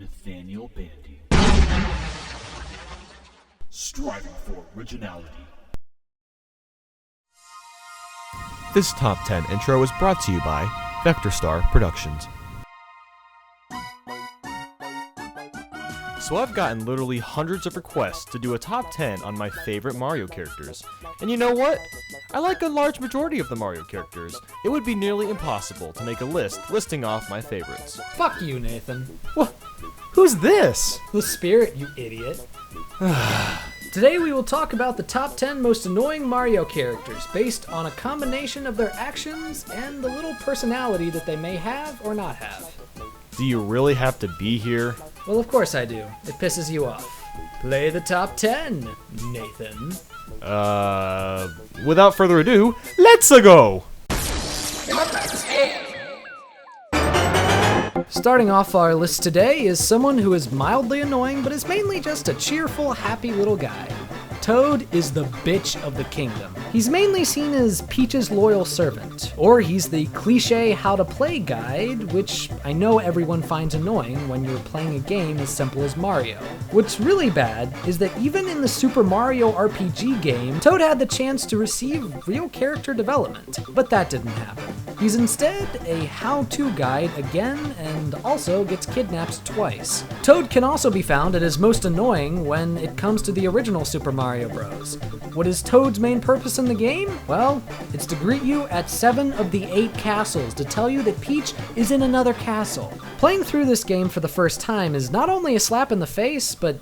Nathaniel Bandy. Striving for originality. This Top 10 intro is brought to you by VectorStar Productions. So I've gotten literally hundreds of requests to do a top 10 on my favorite Mario characters. And you know what? I like a large majority of the Mario characters. It would be nearly impossible to make a list listing off my favorites. Fuck you, Nathan. What? Who's this? The spirit, you idiot. Today we will talk about the top 10 most annoying Mario characters based on a combination of their actions and the little personality that they may have or not have. Do you really have to be here? Well, of course I do. It pisses you off. Play the top 10, Nathan. Without further ado, let's go! Starting off our list today is someone who is mildly annoying but is mainly just a cheerful, happy little guy. Toad is the bitch of the kingdom. He's mainly seen as Peach's loyal servant, or he's the cliche how to play guide, which I know everyone finds annoying when you're playing a game as simple as Mario. What's really bad is that even in the Super Mario RPG game, Toad had the chance to receive real character development, but that didn't happen. He's instead a how-to guide again and also gets kidnapped twice. Toad can also be found at his most annoying when it comes to the original Super Mario Bros. What is Toad's main purpose in the game? Well, it's to greet you at 7 of the 8 castles to tell you that Peach is in another castle. Playing through this game for the first time is not only a slap in the face, but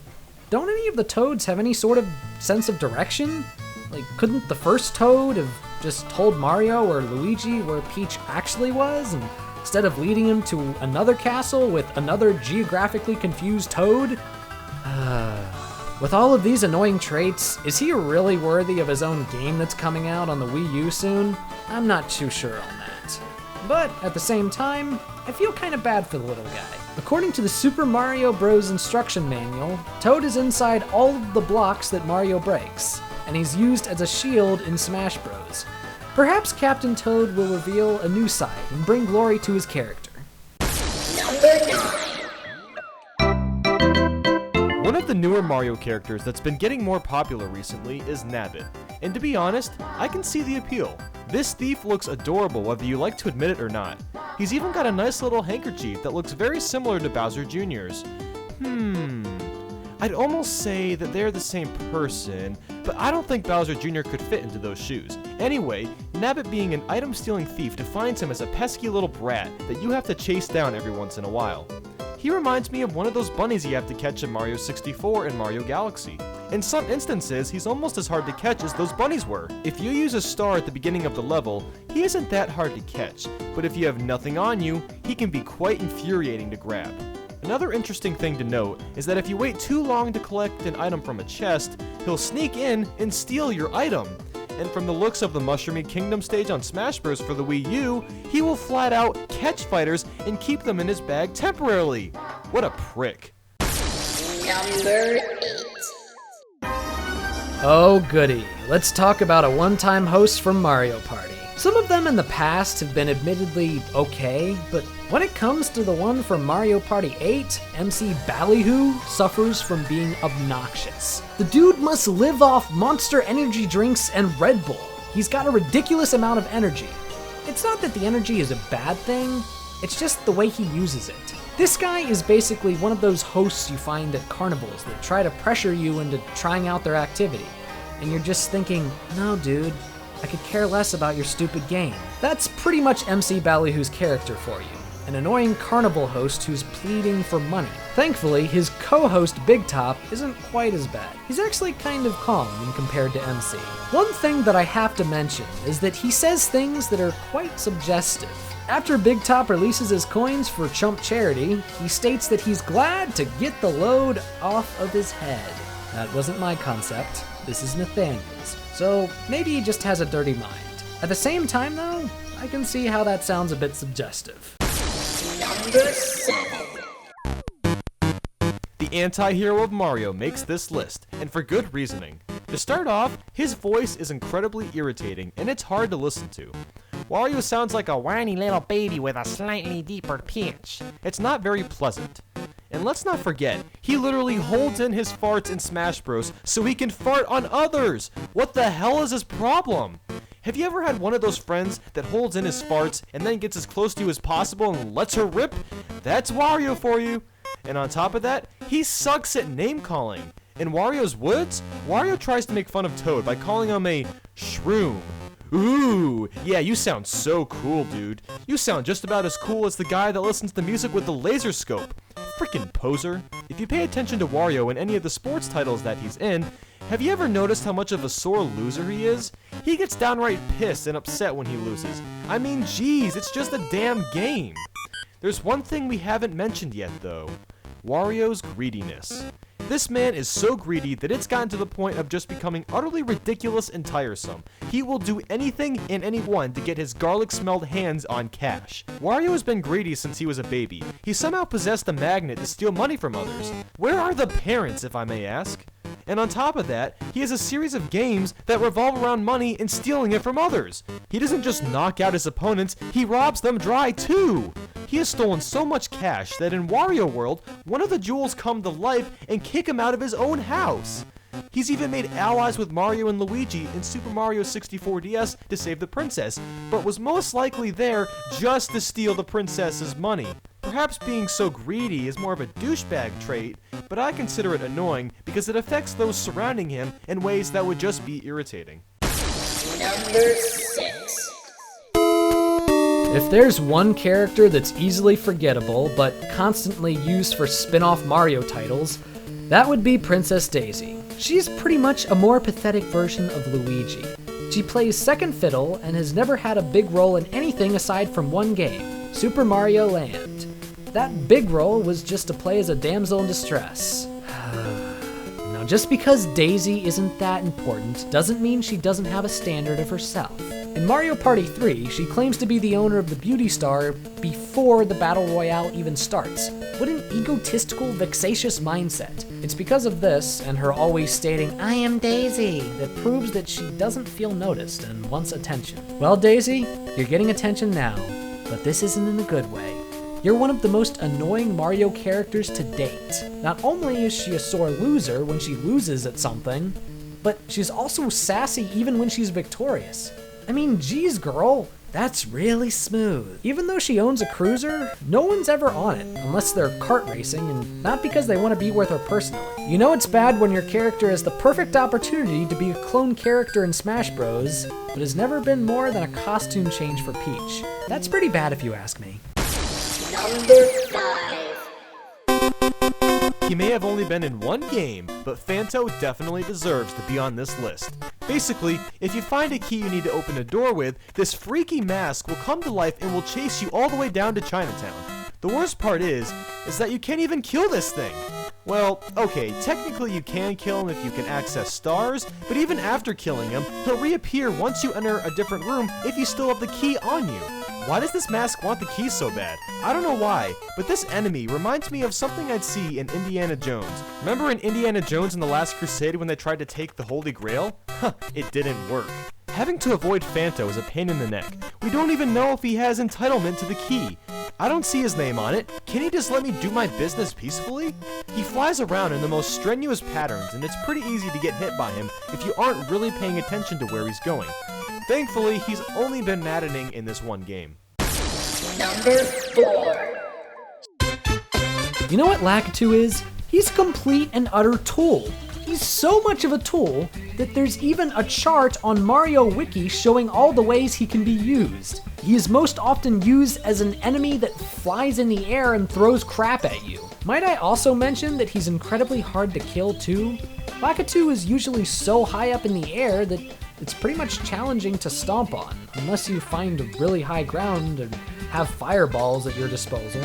don't any of the Toads have any sort of sense of direction? Like, couldn't the first Toad have just told Mario or Luigi where Peach actually was, and instead of leading him to another castle with another geographically confused Toad? With all of these annoying traits, is he really worthy of his own game that's coming out on the Wii U soon? I'm not too sure on that. But at the same time, I feel kind of bad for the little guy. According to the Super Mario Bros. Instruction manual, Toad is inside all of the blocks that Mario breaks, and he's used as a shield in Smash Bros. Perhaps Captain Toad will reveal a new side and bring glory to his character. One of the newer Mario characters that's been getting more popular recently is Nabbit, and to be honest, I can see the appeal. This thief looks adorable whether you like to admit it or not. He's even got a nice little handkerchief that looks very similar to Bowser Jr.'s. I'd almost say that they're the same person, but I don't think Bowser Jr. could fit into those shoes. Anyway, Nabbit being an item-stealing thief defines him as a pesky little brat that you have to chase down every once in a while. He reminds me of one of those bunnies you have to catch in Mario 64 and Mario Galaxy. In some instances, he's almost as hard to catch as those bunnies were. If you use a star at the beginning of the level, he isn't that hard to catch, but if you have nothing on you, he can be quite infuriating to grab. Another interesting thing to note is that if you wait too long to collect an item from a chest, he'll sneak in and steal your item. And from the looks of the Mushroomy Kingdom stage on Smash Bros. For the Wii U, he will flat out catch fighters and keep them in his bag temporarily. What a prick. Number 8. Oh goody, let's talk about a one-time host from Mario Party. Some of them in the past have been admittedly okay, but when it comes to the one from Mario Party 8, MC Bally suffers from being obnoxious. The dude must live off Monster energy drinks and Red Bull. He's got a ridiculous amount of energy. It's not that the energy is a bad thing, it's just the way he uses it. This guy is basically one of those hosts you find at carnivals that try to pressure you into trying out their activity. And you're just thinking, no dude, I could care less about your stupid game. That's pretty much MC Ballyhoo's character for you. An annoying carnival host who's pleading for money. Thankfully, his co-host Big Top isn't quite as bad. He's actually kind of calm when compared to MC. One thing that I have to mention is that he says things that are quite suggestive. After Big Top releases his coins for Chump Charity, he states that he's glad to get the load off of his head. That wasn't my concept, this is Nathaniel's. So maybe he just has a dirty mind. At the same time though, I can see how that sounds a bit suggestive. Number 7. The anti-hero of Mario makes this list, and for good reasoning. To start off, his voice is incredibly irritating, and it's hard to listen to. Wario sounds like a whiny little baby with a slightly deeper pitch. It's not very pleasant. And let's not forget, he literally holds in his farts in Smash Bros. So he can fart on others! What the hell is his problem? Have you ever had one of those friends that holds in his farts and then gets as close to you as possible and lets her rip? That's Wario for you! And on top of that, he sucks at name-calling. In Wario's Woods, Wario tries to make fun of Toad by calling him a shroom. Ooh, yeah, you sound so cool, dude. You sound just about as cool as the guy that listens to music with the laser scope. Frickin' poser. If you pay attention to Wario in any of the sports titles that he's in, have you ever noticed how much of a sore loser he is? He gets downright pissed and upset when he loses. I mean, geez, it's just a damn game. There's one thing we haven't mentioned yet, though. Wario's greediness. This man is so greedy that it's gotten to the point of just becoming utterly ridiculous and tiresome. He will do anything and anyone to get his garlic-smelled hands on cash. Wario has been greedy since he was a baby. He somehow possessed a magnet to steal money from others. Where are the parents, if I may ask? And on top of that, he has a series of games that revolve around money and stealing it from others. He doesn't just knock out his opponents, he robs them dry too! He has stolen so much cash that in Wario World, one of the jewels come to life and kick him out of his own house. He's even made allies with Mario and Luigi in Super Mario 64 DS to save the princess, but was most likely there just to steal the princess's money. Perhaps being so greedy is more of a douchebag trait, but I consider it annoying because it affects those surrounding him in ways that would just be irritating. Number 6. If there's one character that's easily forgettable, but constantly used for spin-off Mario titles, that would be Princess Daisy. She's pretty much a more pathetic version of Luigi. She plays second fiddle and has never had a big role in anything aside from one game, Super Mario Land. That big role was just to play as a damsel in distress. Now, just because Daisy isn't that important doesn't mean she doesn't have a standard of herself. In Mario Party 3, she claims to be the owner of the Beauty Star before the Battle Royale even starts. What an egotistical, vexatious mindset. It's because of this, and her always stating, "I am Daisy," that proves that she doesn't feel noticed and wants attention. Well, Daisy, you're getting attention now, but this isn't in a good way. You're one of the most annoying Mario characters to date. Not only is she a sore loser when she loses at something, but she's also sassy even when she's victorious. I mean, geez, girl, that's really smooth. Even though she owns a cruiser, no one's ever on it, unless they're kart racing, and not because they want to be with her personally. You know it's bad when your character has the perfect opportunity to be a clone character in Smash Bros, but has never been more than a costume change for Peach. That's pretty bad if you ask me. Number 5. He may have only been in one game, but Fanta definitely deserves to be on this list. Basically, if you find a key you need to open a door with, this freaky mask will come to life and will chase you all the way down to Chinatown. The worst part is that you can't even kill this thing. Well, okay, technically you can kill him if you can access stars, but even after killing him, he'll reappear once you enter a different room if you still have the key on you. Why does this mask want the key so bad? I don't know why, but this enemy reminds me of something I'd see in Indiana Jones. Remember in Indiana Jones in The Last Crusade when they tried to take the Holy Grail? Huh, it didn't work. Having to avoid Fanta is a pain in the neck. We don't even know if he has entitlement to the key. I don't see his name on it. Can he just let me do my business peacefully? He flies around in the most strenuous patterns, and it's pretty easy to get hit by him if you aren't really paying attention to where he's going. Thankfully, he's only been maddening in this one game. Number 4. You know what Lakitu is? He's a complete and utter tool. He's so much of a tool that there's even a chart on Mario Wiki showing all the ways he can be used. He is most often used as an enemy that flies in the air and throws crap at you. Might I also mention that he's incredibly hard to kill too? Lakitu is usually so high up in the air that it's pretty much challenging to stomp on, unless you find really high ground and have fireballs at your disposal.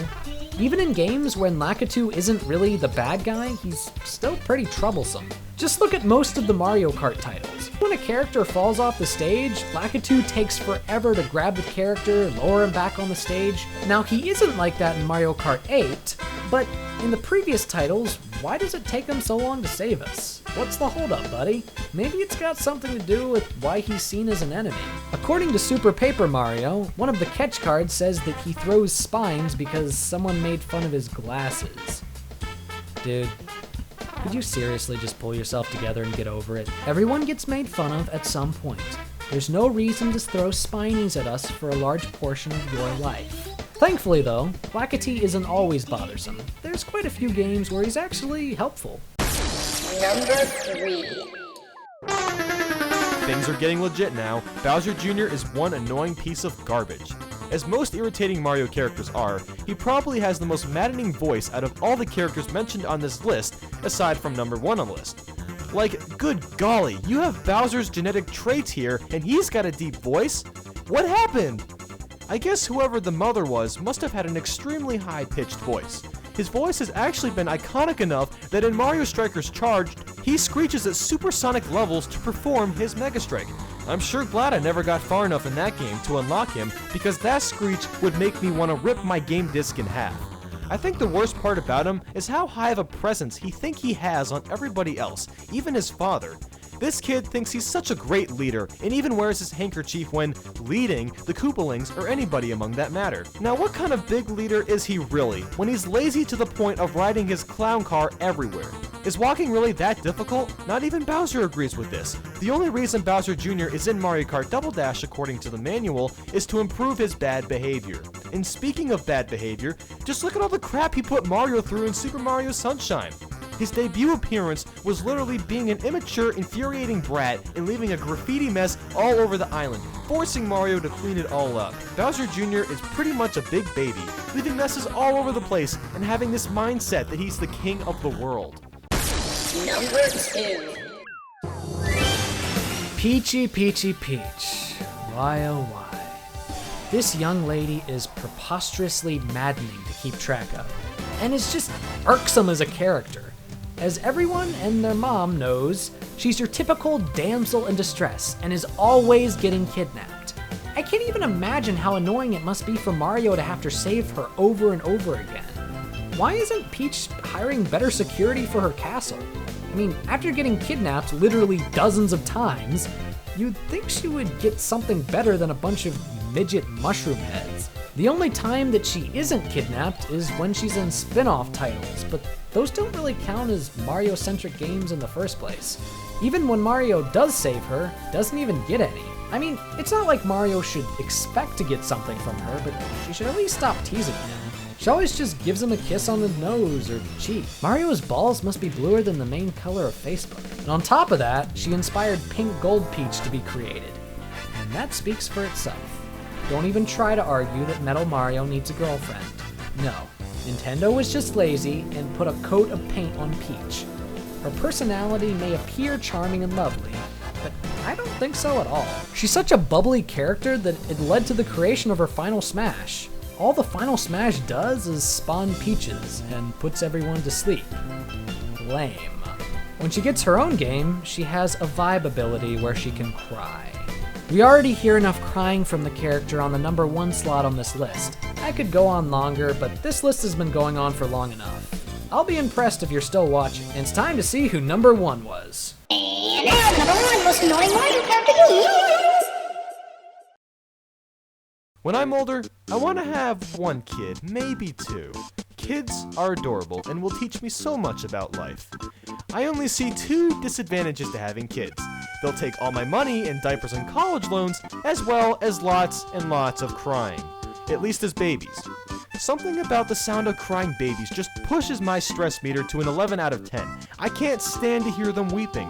Even in games when Lakitu isn't really the bad guy, he's still pretty troublesome. Just look at most of the Mario Kart titles. When a character falls off the stage, Lakitu takes forever to grab the character and lower him back on the stage. Now he isn't like that in Mario Kart 8, but in the previous titles, why does it take him so long to save us? What's the holdup, buddy? Maybe it's got something to do with why he's seen as an enemy. According to Super Paper Mario, one of the catch cards says that he throws spines because someone made fun of his glasses. Dude, could you seriously just pull yourself together and get over it? Everyone gets made fun of at some point. There's no reason to throw spinies at us for a large portion of your life. Thankfully though, Lakitu isn't always bothersome. There's quite a few games where he's actually helpful. Number 3. Things are getting legit now. Bowser Jr. is one annoying piece of garbage. As most irritating Mario characters are, he probably has the most maddening voice out of all the characters mentioned on this list, aside from number 1 on the list. Like, good golly, you have Bowser's genetic traits here, and he's got a deep voice? What happened? I guess whoever the mother was must have had an extremely high-pitched voice. His voice has actually been iconic enough that in Mario Strikers Charged, he screeches at supersonic levels to perform his Mega Strike. I'm sure glad I never got far enough in that game to unlock him, because that screech would make me want to rip my game disc in half. I think the worst part about him is how high of a presence he has on everybody else, even his father. This kid thinks he's such a great leader, and even wears his handkerchief when leading the Koopalings or anybody among that matter. Now what kind of big leader is he really, when he's lazy to the point of riding his clown car everywhere? Is walking really that difficult? Not even Bowser agrees with this. The only reason Bowser Jr. is in Mario Kart Double Dash according to the manual is to improve his bad behavior. And speaking of bad behavior, just look at all the crap he put Mario through in Super Mario Sunshine. His debut appearance was literally being an immature, infuriating brat and leaving a graffiti mess all over the island, forcing Mario to clean it all up. Bowser Jr. is pretty much a big baby, leaving messes all over the place and having this mindset that he's the king of the world. Number 2. Peachy, Peachy, Peach. Why oh why? This young lady is preposterously maddening to keep track of, and is just irksome as a character. As everyone and their mom knows, she's your typical damsel in distress and is always getting kidnapped. I can't even imagine how annoying it must be for Mario to have to save her over and over again. Why isn't Peach hiring better security for her castle? I mean, after getting kidnapped literally dozens of times, you'd think she would get something better than a bunch of midget mushroom heads. The only time that she isn't kidnapped is when she's in spin-off titles, but those don't really count as Mario-centric games in the first place. Even when Mario does save her, doesn't even get any. I mean, it's not like Mario should expect to get something from her, but she should at least stop teasing him. She always just gives him a kiss on the nose or cheek. Mario's balls must be bluer than the main color of Facebook. And on top of that, she inspired Pink Gold Peach to be created. And that speaks for itself. Don't even try to argue that Metal Mario needs a girlfriend. No, Nintendo was just lazy and put a coat of paint on Peach. Her personality may appear charming and lovely, but I don't think so at all. She's such a bubbly character that it led to the creation of her Final Smash. All the Final Smash does is spawn peaches and puts everyone to sleep. Lame. When she gets her own game, she has a vibe ability where she can cry. We already hear enough crying from the character on the number 1 slot on this list. I could go on longer, but this list has been going on for long enough. I'll be impressed if you're still watching. It's time to see who number 1 was. And now, number 1 most annoying Mario character is... When I'm older, I want to have 1 kid, maybe 2. Kids are adorable and will teach me so much about life. I only see 2 disadvantages to having kids. They'll take all my money and diapers and college loans, as well as lots and lots of crying. At least as babies. Something about the sound of crying babies just pushes my stress meter to an 11 out of 10. I can't stand to hear them weeping.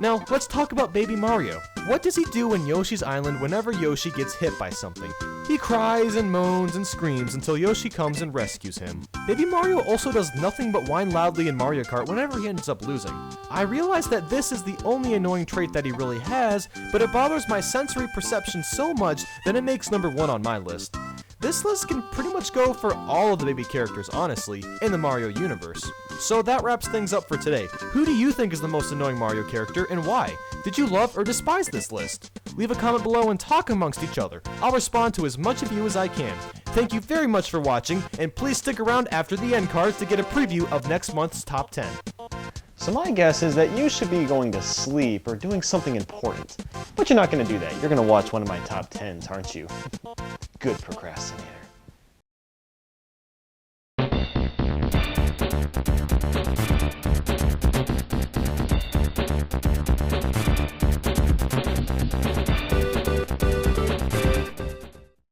Now, let's talk about Baby Mario. What does he do in Yoshi's Island whenever Yoshi gets hit by something? He cries and moans and screams until Yoshi comes and rescues him. Baby Mario also does nothing but whine loudly in Mario Kart whenever he ends up losing. I realize that this is the only annoying trait that he really has, but it bothers my sensory perception so much that it makes number 1 on my list. This list can pretty much go for all of the baby characters, honestly, in the Mario universe. So that wraps things up for today. Who do you think is the most annoying Mario character, and why? Did you love or despise this list? Leave a comment below and talk amongst each other. I'll respond to as much of you as I can. Thank you very much for watching, and please stick around after the end cards to get a preview of next month's top 10. So my guess is that you should be going to sleep or doing something important. But you're not going to do that. You're going to watch one of my top 10s, aren't you? Good procrastinator.